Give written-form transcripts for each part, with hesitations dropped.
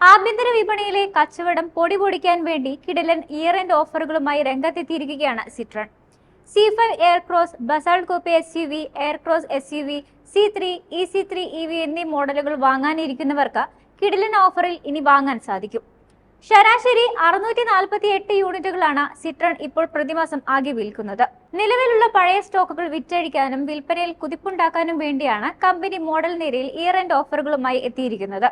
ആഭ്യന്തര വിപണിയിലെ കച്ചവടം പൊടിപൊടിക്കാൻ വേണ്ടി കിടിലൻ ഇയർ എൻഡ് ഓഫറുകളുമായി രംഗത്തെത്തിയിരിക്കുകയാണ് Citroen. C5 Aircross, basalt coupe SUV, Aircross SUV, C3, EC3 EV എന്നീ മോഡലുകൾ വാങ്ങാനിരിക്കുന്നവർക്ക് കിടിലൻ ഓഫറിൽ ഇനി വാങ്ങാൻ സാധിക്കും. ശരാശരി 648 യൂണിറ്റുകളാണ് സിട്രോൺ ഇപ്പോൾ പ്രതിമാസം ആകെ വിൽക്കുന്നത്. നിലവിലുള്ള പഴയ സ്റ്റോക്കുകൾ വിറ്റഴിക്കാനും വിൽപ്പനയിൽ കുതിപ്പുണ്ടാക്കാനും വേണ്ടിയാണ് കമ്പനി മോഡൽ നിരയിൽ ഇയർ എൻഡ് ഓഫറുകളുമായി എത്തിയിരിക്കുന്നത്.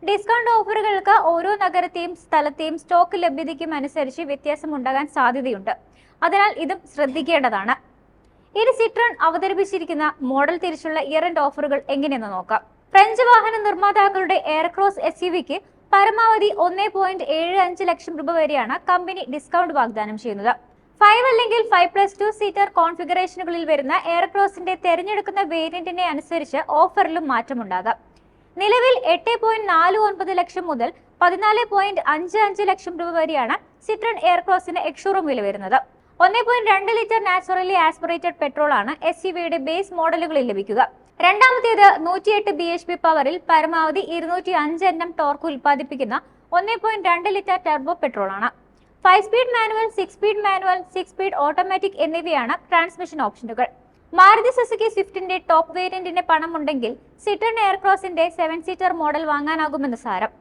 ഡിസ്കൗണ്ട് ഓഫറുകൾക്ക് ഓരോ നഗരത്തെയും സ്ഥലത്തെയും സ്റ്റോക്ക് ലഭ്യതയ്ക്കും അനുസരിച്ച് വ്യത്യാസമുണ്ടാകാൻ സാധ്യതയുണ്ട്. അതിനാൽ ഇതും ശ്രദ്ധിക്കേണ്ടതാണ്. ഇനി സിട്രോൺ അവതരിപ്പിച്ചിരിക്കുന്ന മോഡൽ തിരിച്ചുള്ള ഇയർ എൻഡ് ഓഫറുകൾ എങ്ങനെയെന്ന് നോക്കാം. ഫ്രഞ്ച് വാഹന നിർമ്മാതാക്കളുടെ എയർക്രോസ് SUVക്ക് പരമാവധി 1.75 ലക്ഷം രൂപ വരെയാണ് കമ്പനി ഡിസ്കൗണ്ട് വാഗ്ദാനം ചെയ്യുന്നത്. 5 അല്ലെങ്കിൽ 5+2 സീറ്റർ കോൺഫിഗറേഷനുകളിൽ വരുന്ന എയർക്രോസിന്റെ തെരഞ്ഞെടുക്കുന്ന വേരിയന്റിനെ അനുസരിച്ച് ഓഫറിലും മാറ്റമുണ്ടാകാം. നിലവിൽ 8.49 ലക്ഷം മുതൽ 14.55 ലക്ഷം രൂപ വരെയാണ് സിട്രോൺ എയർക്രോസിന് എക്സ്ഷോറൂം വില വരുന്നത്. 1.2 ലിറ്റർ നാച്ചുറലി ആസ്പിറേറ്റഡ് പെട്രോൾ ആണ് SUVയുടെ ബേസ് മോഡലുകളിൽ ലഭിക്കുക. രണ്ടാമത്തേത് 108 bhp പവറിൽ പരമാവധി 205 Nm ടോർക്ക് ഉൽപ്പാദിപ്പിക്കുന്ന 1.2 ലിറ്റർ ടർബോ പെട്രോൾ ആണ്. 5 speed manual, 6 speed manual, 6 speed automatic എന്നിവയാണ് ട്രാൻസ്മിഷൻ ഓപ്ഷനുകൾ. മാരുതി സുസുക്കി സ്വിഫ്റ്റിന്റെ ടോപ്പ് വേരിയന്റിന് പണമുണ്ടെങ്കിൽ സിട്രോൺ എയർക്രോസിന്റെ 7 സീറ്റർ മോഡൽ വാങ്ങാനാകുമെന്ന് സാരം.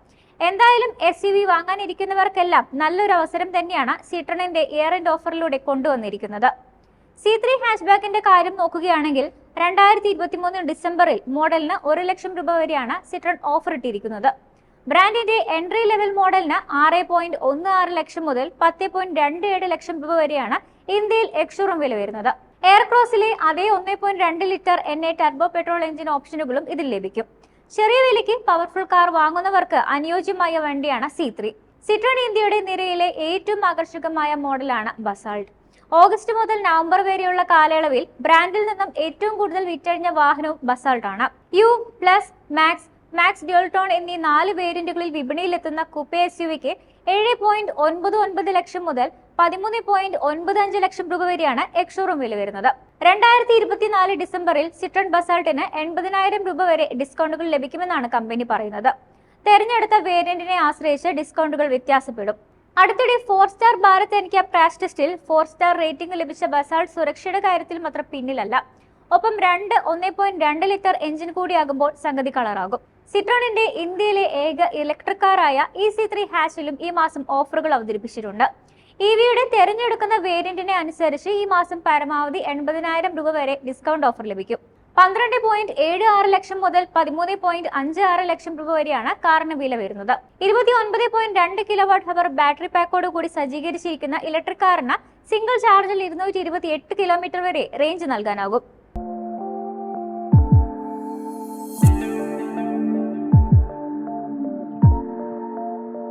എന്തായാലും SUV വാങ്ങാനിരിക്കുന്നവർക്കെല്ലാം നല്ലൊരു അവസരം തന്നെയാണ് സിട്രോണിന്റെ ഇയർ എൻഡ് ഓഫറിലൂടെ കൊണ്ടുവന്നിരിക്കുന്നത്. C3 ഹാച്ച്ബാക്കിന്റെ കാര്യം നോക്കുകയാണെങ്കിൽ 2023 ഡിസംബറിൽ മോഡലിന് 1 ലക്ഷം രൂപ വരെയാണ് സിട്രോൺ ഓഫർ ഇട്ടിരിക്കുന്നത്. ബ്രാൻഡിന്റെ എൻട്രി ലെവൽ മോഡലിന് 6.16 ലക്ഷം മുതൽ 10.27 ലക്ഷം രൂപ വരെയാണ് ഇന്ത്യയിൽ എക്സ്ഷോറൂം വില വരുന്നത്. എയർക്രോസിലെ അതേ 1.2 litre NA turbo petrol engine ഓപ്ഷനുകളും ഇതിൽ ലഭിക്കും. ചെറിയ വിലയ്ക്ക് പവർഫുൾ കാർ വാങ്ങുന്നവർക്ക് അനുയോജ്യമായ വണ്ടിയാണ് C3. സിട്രോൺ ഇന്ത്യയുടെ നിരയിലെ ഏറ്റവും ആകർഷകമായ മോഡലാണ് ബസാൾട്ട്. ഓഗസ്റ്റ് മുതൽ നവംബർ വരെയുള്ള കാലയളവിൽ ബ്രാൻഡിൽ നിന്നും ഏറ്റവും കൂടുതൽ വിറ്റഴിഞ്ഞ വാഹനവും ബസാൾട്ട് ആണ്. U+, മാക്സ് ഡ്യുവൽ ടോൺ എന്നീ 4 വേരിയന്റുകളിൽ വിപണിയിലെത്തുന്ന കൂപ്പെ SUVക്ക് 7.99 ലക്ഷം മുതൽ 13.95 ലക്ഷം രൂപ വരെയാണ് എക്സ്ഷോറൂം വില വരുന്നത്. 2024 ഡിസംബറിൽ സിട്രോൺ ബസാൾട്ടിന് 80,000 രൂപ വരെ ഡിസ്കൗണ്ടുകൾ ലഭിക്കുമെന്നാണ് കമ്പനി പറയുന്നത്. തെരഞ്ഞെടുത്ത വേരിയന്റിനെ ആശ്രയിച്ച് ഡിസ്കൗണ്ടുകൾ വ്യത്യാസപ്പെടും. അടുത്തിടെ 4 സ്റ്റാർ ഭാരത് NCAP ക്രാഷ് ടെസ്റ്റിൽ 4 സ്റ്റാർ റേറ്റിംഗ് ലഭിച്ച ബസാൾട്ട് സുരക്ഷയുടെ കാര്യത്തിൽ മാത്രം പിന്നിലല്ല. ഒപ്പം 1.2 ലിറ്റർ എഞ്ചിൻ കൂടിയാകുമ്പോൾ സംഗതി കളറാകും. സിട്രോണിന്റെ ഇന്ത്യയിലെ ഏക ഇലക്ട്രിക് കാറായ EC3 ഹാച്ചിലും ഈ മാസം ഓഫറുകൾ അവതരിപ്പിച്ചിട്ടുണ്ട്. EVയുടെ തെരഞ്ഞെടുക്കുന്ന വേരിയന്റിനെ അനുസരിച്ച് ഈ മാസം പരമാവധി 80,000 രൂപ വരെ ഡിസ്കൗണ്ട് ഓഫർ ലഭിക്കും. 12.76 ലക്ഷം മുതൽ 13.56 ലക്ഷം രൂപ വരെയാണ് കാറിന് വില വരുന്നത്. 29.2 kWh ബാറ്ററി പാക്കോട് കൂടി സജ്ജീകരിച്ചിരിക്കുന്ന ഇലക്ട്രിക് കാറിന് സിംഗിൾ ചാർജിൽ 228 കിലോമീറ്റർ വരെ റേഞ്ച് നൽകാനാകും.